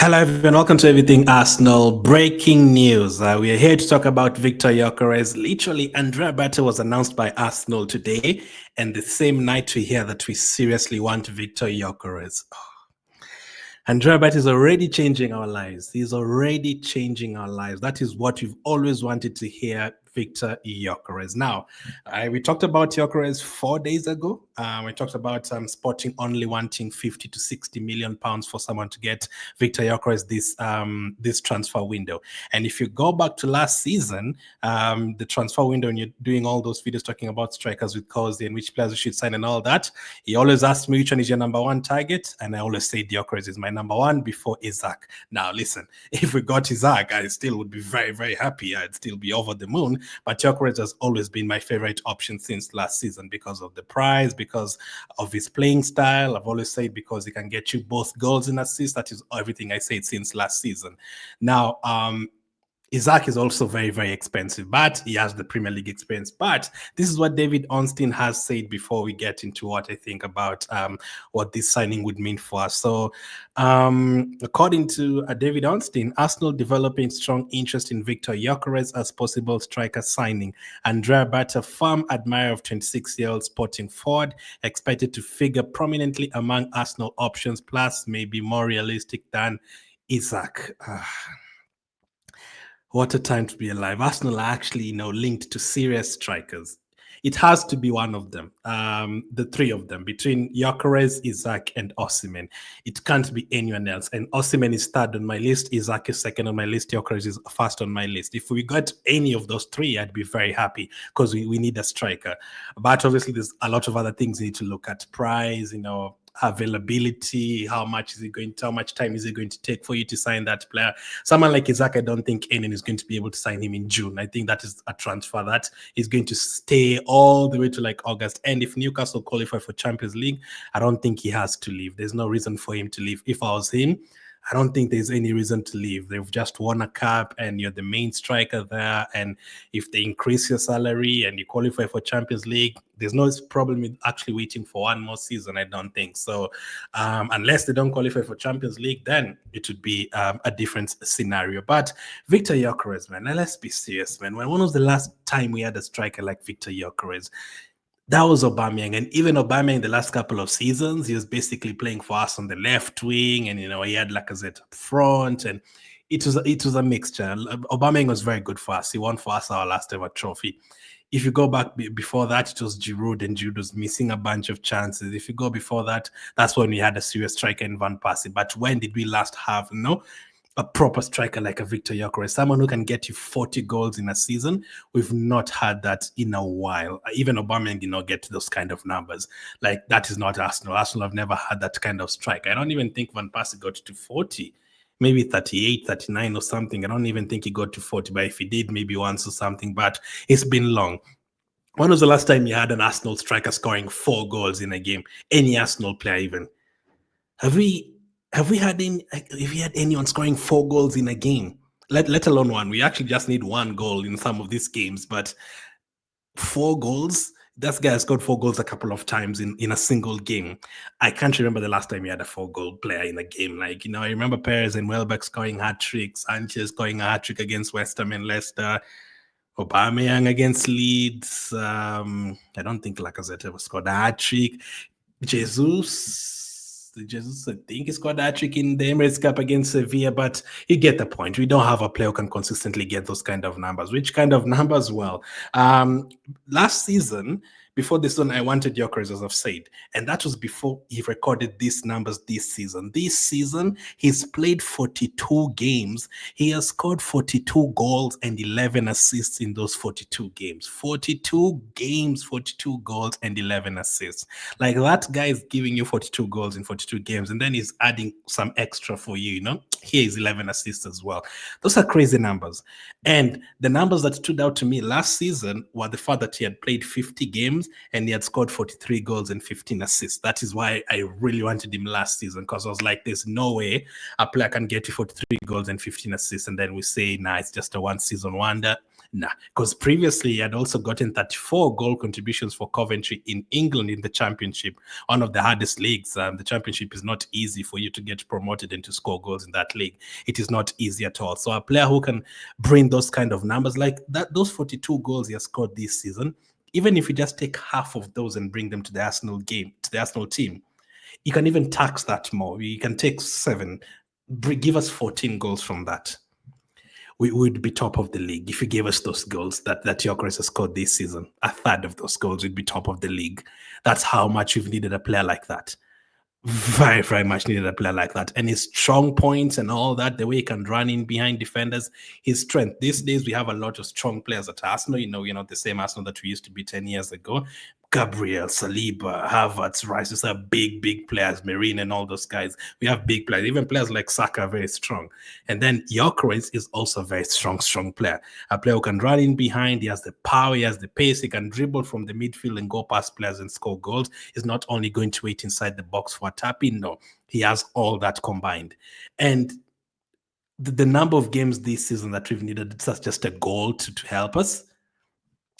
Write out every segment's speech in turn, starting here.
Hello, everyone. Welcome to Everything Arsenal. Breaking news. We are here to talk about Viktor Gyokeres. Literally, Andrea Berta was announced by Arsenal today, and the same night we hear that we seriously want Viktor Gyokeres. Andrea Berta is already changing our lives. He's already changing our lives. That is what we've always wanted to hear, Viktor Gyokeres. Now, we talked about Gyokeres 4 days ago. We talked about Sporting only wanting 50 to 60 million pounds for someone to get Viktor Gyokeres this transfer window. And if you go back to last season, the transfer window, and you're doing all those videos talking about strikers with Cozy and which players we should sign and all that, he always asked me which one is your number one target, and I always say Gyokeres is my number one before Isaac. Now, listen, if we got Isaac, I still would be very, very happy. I'd still be over the moon. But Gyokeres has always been my favorite option since last season because of the price, because of his playing style. I've always said because he can get you both goals and assists. That is everything I said since last season. Now, Isaac is also very, very expensive, but he has the Premier League experience. But this is what David Ornstein has said before we get into what I think about what this signing would mean for us. So, according to David Ornstein, Arsenal developing strong interest in Viktor Gyokeres as possible striker signing. Andrea Berta, firm admirer of 26-year-old Sporting forward, expected to figure prominently among Arsenal options, plus maybe more realistic than Isaac. What a time to be alive. Arsenal are actually, linked to serious strikers. It has to be one of them, the three of them, between Gyokeres, Isaac, and Osimhen. It can't be anyone else. And Osimhen is third on my list, Isaac is second on my list, Gyokeres is first on my list. If we got any of those three, I'd be very happy because we need a striker. But obviously, there's a lot of other things we need to look at. Price, availability, how much time is it going to take for you to sign that player? Someone like Isaac, I don't think anyone is going to be able to sign him in June. I think that is a transfer that is going to stay all the way to like August. And if Newcastle qualify for Champions League, I don't think he has to leave. There's no reason for him to leave. If I was him, I don't think there's any reason to leave. They've just won a cup and you're the main striker there. And if they increase your salary and you qualify for Champions League, there's no problem with actually waiting for one more season, I don't think. So unless they don't qualify for Champions League, then it would be a different scenario. But Viktor Gyokeres, man, now let's be serious, man. When was the last time we had a striker like Viktor Gyokeres? That was Aubameyang, and even Aubameyang the last couple of seasons, he was basically playing for us on the left wing, and he had Lacazette up front, and it was a mixture. Aubameyang was very good for us. He won for us our last ever trophy. If you go back before that, it was Giroud, and Giroud was missing a bunch of chances. If you go before that, that's when we had a serious striker in Van Persie. But when did we last have, a proper striker like a Viktor Gyokeres, someone who can get you 40 goals in a season? We've not had that in a while. Even Aubameyang did not get those kind of numbers. Like, that is not Arsenal. Arsenal have never had that kind of striker. I don't even think Van Persie got to 40. Maybe 38, 39 or something. I don't even think he got to 40, but if he did, maybe once or something. But it's been long. When was the last time you had an Arsenal striker scoring 4 goals in a game? Any Arsenal player even? Have we had anyone scoring 4 goals in a game? Let alone one. We actually just need 1 goal in some of these games, but 4 goals? That guy has scored 4 goals a couple of times in a single game. I can't remember the last time you had a 4-goal player in a game. I remember Perez and Welbeck scoring hat-tricks, Sanchez scoring a hat-trick against West Ham and Leicester, Aubameyang against Leeds. I don't think Lacazette ever scored a hat-trick. Jesus, I think he scored a hat-trick in the Emirates Cup against Sevilla, but you get the point. We don't have a player who can consistently get those kind of numbers. Which kind of numbers? Well, last season, before this one, I wanted Gyokeres, as I've said, and that was before he recorded these numbers this season. This season, he's played 42 games. He has scored 42 goals and 11 assists in those 42 games. 42 games, 42 goals and 11 assists. Like, that guy is giving you 42 goals in 42 games, and then he's adding some extra for you, Here is 11 assists as well. Those are crazy numbers. And the numbers that stood out to me last season were the fact that he had played 50 games games, and he had scored 43 goals and 15 assists. That is why I really wanted him last season, because I was like, there's no way a player can get you 43 goals and 15 assists, and then we say, nah, it's just a one-season wonder. Nah, because previously he had also gotten 34 goal contributions for Coventry in England in the Championship, one of the hardest leagues. The Championship is not easy for you to get promoted and to score goals in that league. It is not easy at all. So a player who can bring those kind of numbers like that, those 42 goals he has scored this season, even if you just take half of those and bring them to the Arsenal game, to the Arsenal team, you can even tax that more. You can take 7, give us 14 goals from that. We would be top of the league if you gave us those goals that Gyokeres has scored this season. A third of those goals would be top of the league. That's how much you've needed a player like that. Very, very much needed a player like that. And his strong points and all that, the way he can run in behind defenders, his strength. These days, we have a lot of strong players at Arsenal. You know, the same Arsenal that we used to be 10 years ago. Gabriel, Saliba, Havertz, Rice, these are big, big players, Marine and all those guys. We have big players. Even players like Saka are very strong. And then Gyokeres is also a very strong player. A player who can run in behind. He has the power, he has the pace, he can dribble from the midfield and go past players and score goals. He's not only going to wait inside the box for a tap-in, no. He has all that combined. And the number of games this season that we've needed such just a goal to help us,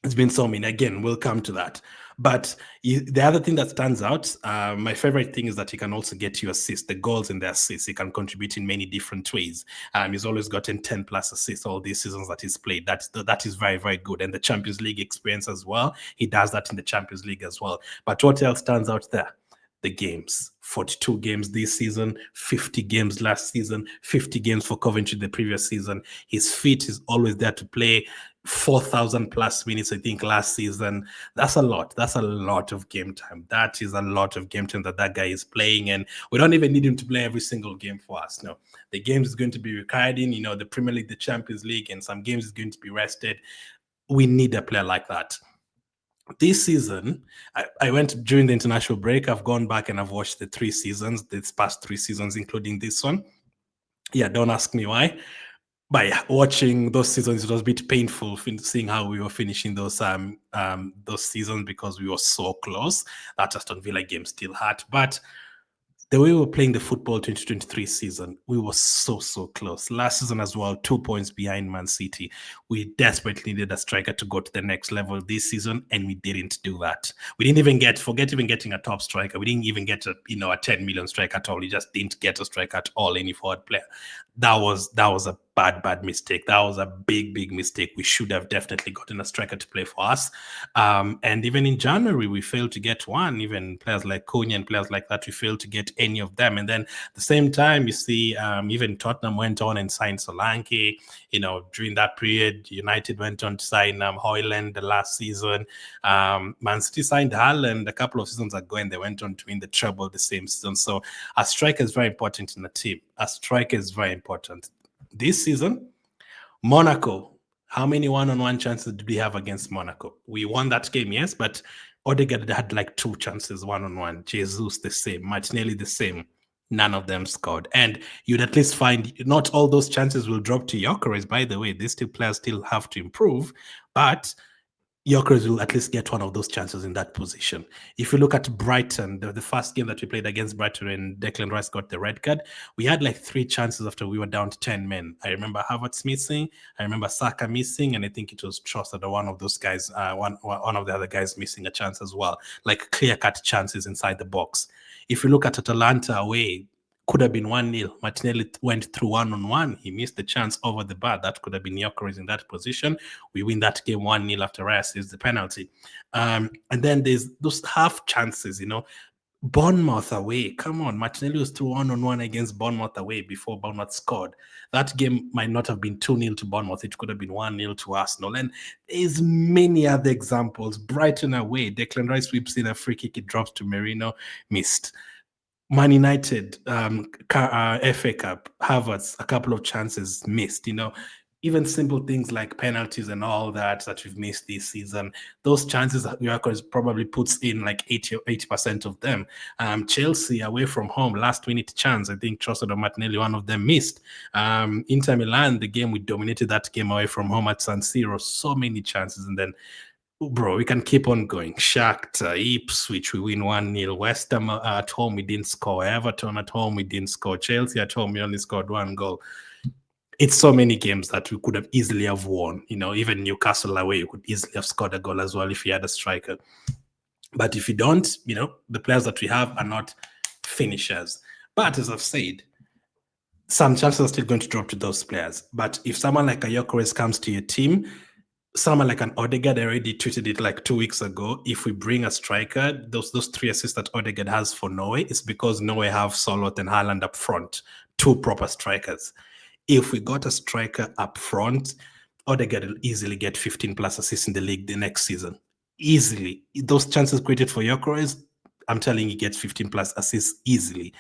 it's been so many. Again, we'll come to that. But the other thing that stands out, my favorite thing is that he can also get you assists, the goals and the assists. He can contribute in many different ways. He's always gotten 10 plus assists all these seasons that he's played. That is very, very good. And the Champions League experience as well. He does that in the Champions League as well. But what else stands out there? The games. 42 games this season, 50 games last season, 50 games for Coventry the previous season. His feet is always there to play. 4,000 plus minutes, I think, last season. That's a lot. That's a lot of game time. That is a lot of game time that guy is playing. And we don't even need him to play every single game for us. No, the games is going to be recurred in, the Premier League, the Champions League, and some games is going to be rested. We need a player like that. This season, I went during the international break. I've gone back and I've watched the 3 seasons, this past 3 seasons, including this one. Yeah, don't ask me why. By watching those seasons, it was a bit painful seeing how we were finishing those seasons because we were so close. That Aston Villa game still hurt, but the way we were playing the football 2023 season, we were so close. Last season as well, 2 points behind Man City. We desperately needed a striker to go to the next level this season, and we didn't do that. We didn't even forget even getting a top striker. We didn't even get a 10 million striker at all. We just didn't get a striker at all, any forward player. That was a bad mistake. That was a big mistake. We should have definitely gotten a striker to play for us. And even in January, we failed to get one. Even players like Cunha and players like that, we failed to get any of them. And then at the same time, you see, even Tottenham went on and signed Solanke. During that period, United went on to sign Højlund the last season. Man City signed Haaland a couple of seasons ago, and they went on to win the treble the same season. So a striker is very important in the team. A striker is very important. This season, Monaco, how many one-on-one chances did we have against Monaco? We won that game, yes, but Odegaard had like 2 chances one-on-one. Jesus the same, Martinelli the same. None of them scored. And you'd at least find not all those chances will drop to Gyokeres. By the way, these 2 players still have to improve, but Gyokeres will at least get one of those chances in that position. If you look at Brighton, the first game that we played against Brighton and Declan Rice got the red card, we had like 3 chances after we were down to 10 men. I remember Havertz missing, I remember Saka missing, and I think it was Trossard or one of those guys, one of the other guys missing a chance as well, like clear-cut chances inside the box. If you look at Atalanta away, could have been 1-0. Martinelli went through one-on-one. He missed the chance over the bar. That could have been Gyokeres in that position. We win that game 1-0 after Raya saves the penalty. And then there's those half chances, Bournemouth away. Come on, Martinelli was through one-on-one against Bournemouth away before Bournemouth scored. That game might not have been 2-0 to Bournemouth. It could have been 1-0 to Arsenal. And there's many other examples. Brighton away. Declan Rice sweeps in a free kick. It drops to Merino. Missed. Man United, FA Cup, Havertz, a couple of chances missed, even simple things like penalties and all that we've missed this season. Those chances Gyokeres probably puts in like 80% of them. Chelsea away from home, last minute chance. I think Trossard or Martinelli, one of them missed. Inter Milan, the game we dominated that game away from home at San Siro, so many chances. And then Bro, we can keep on going. Shakhtar, Ipswich, we win 1-0. West Ham at home, we didn't score. Everton at home, we didn't score. Chelsea at home, we only scored 1 goal. It's so many games that we could have easily have won. Even Newcastle away, you could easily have scored a goal as well if you had a striker. But if you don't, the players that we have are not finishers. But as I've said, some chances are still going to drop to those players. But if someone like a Gyokeres comes to your team, someone like an Odegaard, I already tweeted it like 2 weeks ago. If we bring a striker, those 3 assists that Odegaard has for Norway, it's because Norway have Solot and Haaland up front, 2 proper strikers. If we got a striker up front, Odegaard will easily get 15 plus assists in the league the next season. Easily. Those chances created for Gyokeres, I'm telling you, he gets 15 plus assists easily.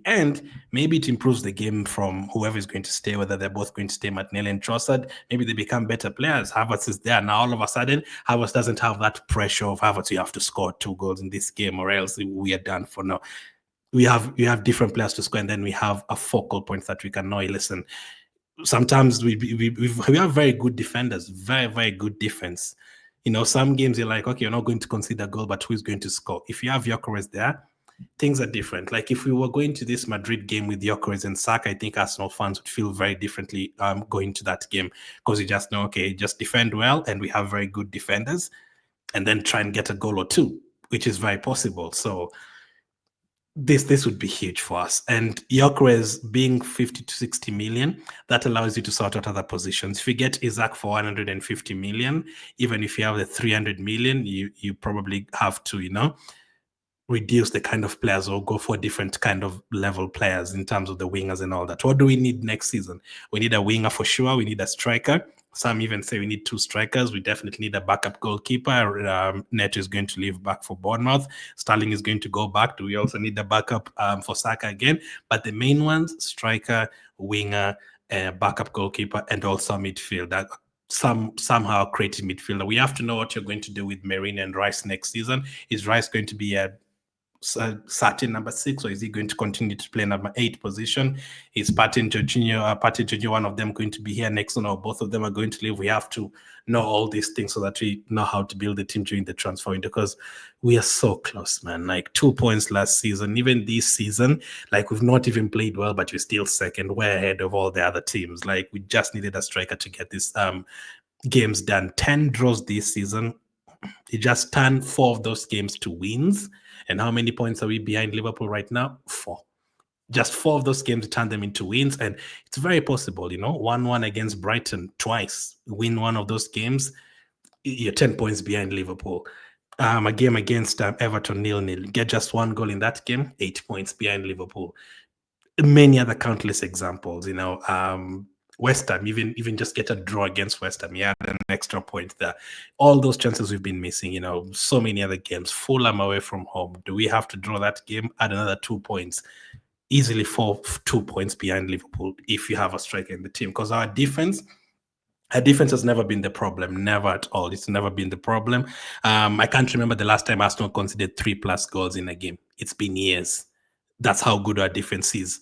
And maybe it improves the game from whoever is going to stay, whether they're both going to stay, Martinelli and Trossard. Maybe they become better players. Havertz is there now. All of a sudden, Havertz doesn't have that pressure of Havertz. You have to score 2 goals in this game, or else we are done for now. We have different players to score, and then we have a focal point that we can know. Listen, sometimes we have very good defenders, very, very good defense. Some games you're like, okay, you're not going to concede a goal, but who's going to score? If you have Gyokeres there, things are different. Like if we were going to this Madrid game with Gyokeres and Saka, I think Arsenal fans would feel very differently going to that game, because you just know, okay, just defend well, and we have very good defenders, and then try and get a goal or 2, which is very possible. So this would be huge for us. And Gyokeres being 50 to 60 million, that allows you to sort out other positions. If you get Isaac for 150 million, even if you have the 300 million, you probably have to, reduce the kind of players or go for different kind of level players in terms of the wingers and all that. What do we need next season? We need a winger for sure. We need a striker. Some even say we need 2 strikers. We definitely need a backup goalkeeper. Neto is going to leave back for Bournemouth. Sterling is going to go back. Do we also need a backup for Saka again? But the main ones, striker, winger, backup goalkeeper, and also midfield. Somehow creative midfielder. We have to know what you're going to do with Merino and Rice next season. Is Rice going to be a starting number 6, or is he going to continue to play number 8 position? Is Partey Jorginho, one of them going to be here next one, or both of them are going to leave? We have to know all these things so that we know how to build the team during the transfer window, because we are so close, man. Like 2 points last season, even this season, like we've not even played well, but we're still second. We're ahead of all the other teams. Like we just needed a striker to get this games done. 10 draws this season. You just turn 4 of those games to wins. And how many points are we behind Liverpool right now? 4. Just 4 of those games, turn them into wins. And it's very possible, 1-1 against Brighton twice. Win one of those games, you're 10 points behind Liverpool. A game against Everton 0-0. Get just 1 goal in that game, 8 points behind Liverpool. Many other countless examples, West Ham, even just get a draw against West Ham, yeah, an extra point there. All those chances we've been missing, so many other games. Fulham away from home. Do we have to draw that game? Add another 2 points. Easily 2 points behind Liverpool if you have a striker in the team. Because our defense has never been the problem. Never at all. It's never been the problem. I can't remember the last time Arsenal conceded 3+ goals in a game. It's been years. That's how good our defense is.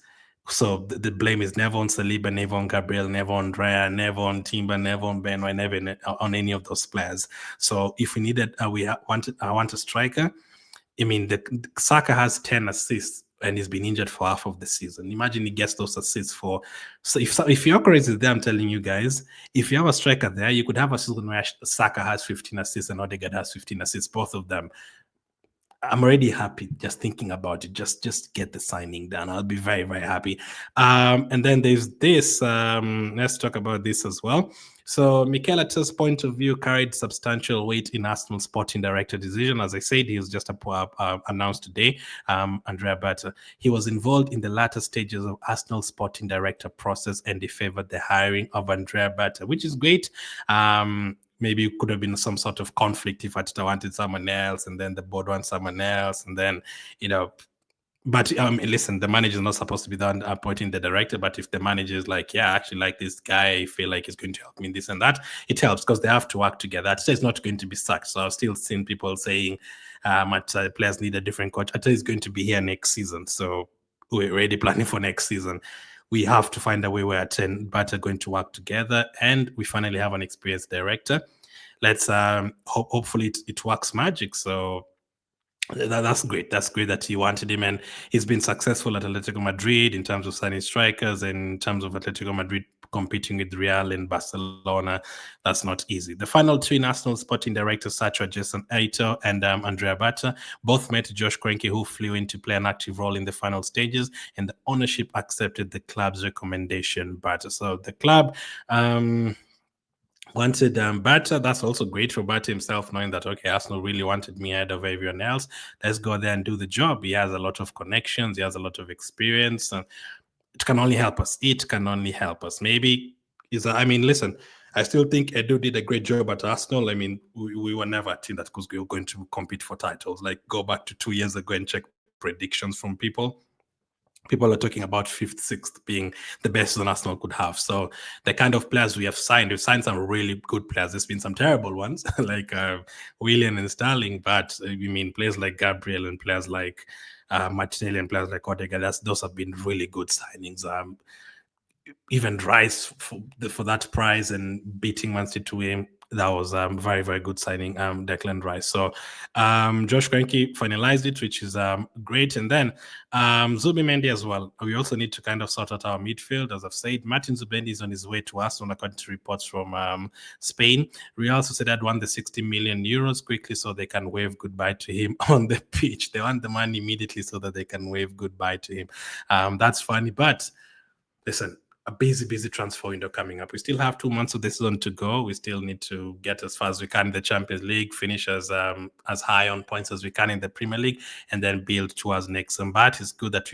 So the blame is never on Saliba, never on Gabriel, never on Raya, never on Timber, never on Benoit, never on any of those players. So if we needed, I want a striker. I mean, the Saka has 10 assists and he's been injured for half of the season. Imagine he gets those assists for. So if Gyokeres is there, I'm telling you guys, if you have a striker there, you could have a season where Saka has 15 assists and Odegaard has 15 assists, both of them. I'm already happy just thinking about it. Just get the signing done. I'll be very, very happy. And then there's this. Let's talk about this as well. So Mikel Arteta's point of view carried substantial weight in Arsenal's sporting director decision. As I said, he was just announced today. Andrea Berta. He was involved in the latter stages of Arsenal's sporting director process, and he favored the hiring of Andrea Berta, which is great. Maybe it could have been some sort of conflict if Arteta wanted someone else and then the board wants someone else, and then, but listen, the manager is not supposed to be the one appointing the director, but if the manager is like, yeah, I actually like this guy, I feel like he's going to help me in this and that, it helps because they have to work together. Arteta is not going to be sacked. So I've still seen people saying players need a different coach. Arteta is going to be here next season. So we're already planning for next season. We have to find a way where Arteta and Berta are going to work together, and we finally have an experienced director. let's hopefully it works magic. So that's great. That's great that he wanted him, and he's been successful at Atletico Madrid in terms of signing strikers, and in terms of Atletico Madrid competing with Real and Barcelona. That's not easy. The final two national sporting directors, such as Jason Aito and Andrea Berta, both met Josh Kroenke, who flew in to play an active role in the final stages, and the ownership accepted the club's recommendation. But so the club wanted Berta. That's also great for Berta himself, knowing that, okay, Arsenal really wanted me ahead of everyone else. Let's go there and do the job. He has a lot of connections. He has a lot of experience. And it can only help us. It can only help us. Maybe I mean, listen, I still think Edu did a great job at Arsenal. I mean, we were never a team that was going to compete for titles. Like, go back to 2 years ago and check predictions from people. People are talking about fifth, sixth being the best an Arsenal could have. So the kind of players we've signed some really good players. There's been some terrible ones like Willian and Sterling, but you mean players like Gabriel and players like Martinelli and players like Odegaard. Those have been really good signings. Even Rice for that price and beating Man City to him. That was very, very good signing, Declan Rice. So Josh Kroenke finalized it, which is great. And then Zubimendi as well. We also need to kind of sort out our midfield. As I've said, Martin Zubimendi is on his way to Arsenal, according to reports from Spain. Real Sociedad won the 60 million euros quickly so they can wave goodbye to him on the pitch. They want the money immediately so that they can wave goodbye to him. That's funny, but listen, a busy transfer window coming up. We still have 2 months of the season to go. We still need to get as far as we can in the Champions League, finish as high on points as we can in the Premier League, and then build towards next season. But it's good that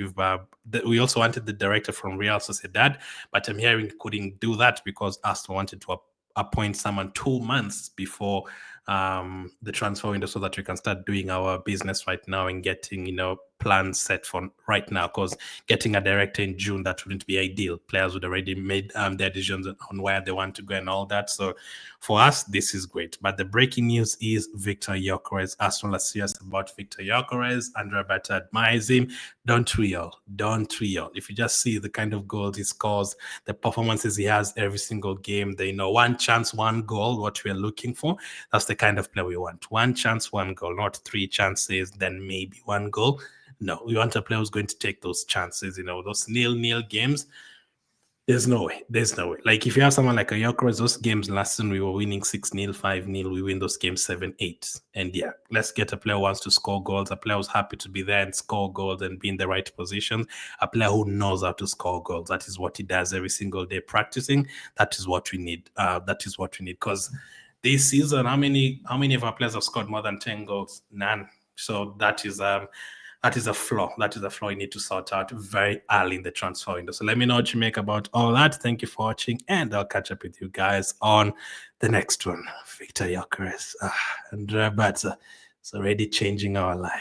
we also wanted the director from Real Sociedad, but I'm hearing couldn't do that because Arsenal wanted to appoint someone 2 months before the transfer window so that we can start doing our business right now and getting plans set for right now, because getting a director in June, that wouldn't be ideal. Players would already made their decisions on where they want to go and all that. So for us, this is great. But the breaking news is Viktor Gyokeres. Arsenal are serious about Viktor Gyokeres. Andrea Berta admires him. Don't we all? Don't we all? If you just see the kind of goals he scores, the performances he has every single game, one chance, one goal, what we're looking for. That's the kind of player we want. One chance, one goal, not 3 chances, then maybe 1 goal. No, we want a player who's going to take those chances. Those 0-0 games. There's no way. There's no way. Like, if you have someone like a Gyokeres, those games last season, we were winning 6-0, 5-0. We win those games 7-8. And yeah, let's get a player who wants to score goals, a player who's happy to be there and score goals and be in the right positions, a player who knows how to score goals. That is what he does every single day practicing. That is what we need. That is what we need. Because this season, how many of our players have scored more than 10 goals? None. So that is a flaw. That is a flaw you need to sort out very early in the transfer window. So let me know what you make about all that. Thank you for watching, and I'll catch up with you guys on the next one. Viktor Gyokeres, Andrea Berta. It's already changing our life.